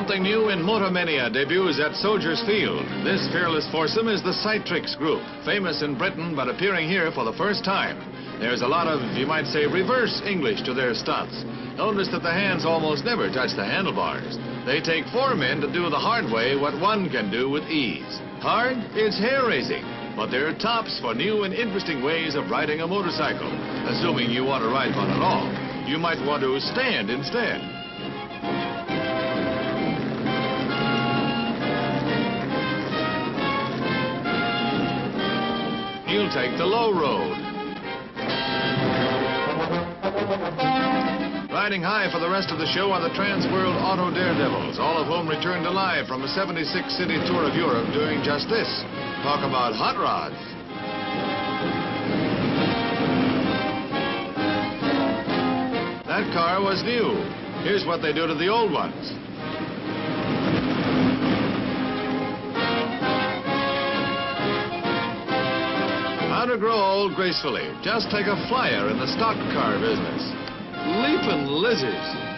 Something new in Motormania debuts at Soldiers Field. This fearless foursome is the Citrix Group, famous in Britain but appearing here for the first time. There's a lot of, you might say, reverse English to their stunts. Notice that the hands almost never touch the handlebars. They take four men to do the hard way what one can do with ease. Hard? It's hair-raising. But they're tops for new and interesting ways of riding a motorcycle. Assuming you want to ride one at all. You might want to stand instead. He'll take the low road. Riding high for the rest of the show are the Trans-World Auto Daredevils, all of whom returned alive from a 76-city tour of Europe doing just this. Talk about hot rods. That car was new. Here's what they do to the old ones. How to grow old gracefully. Just take a flyer in the stock car business. Leapin' lizards.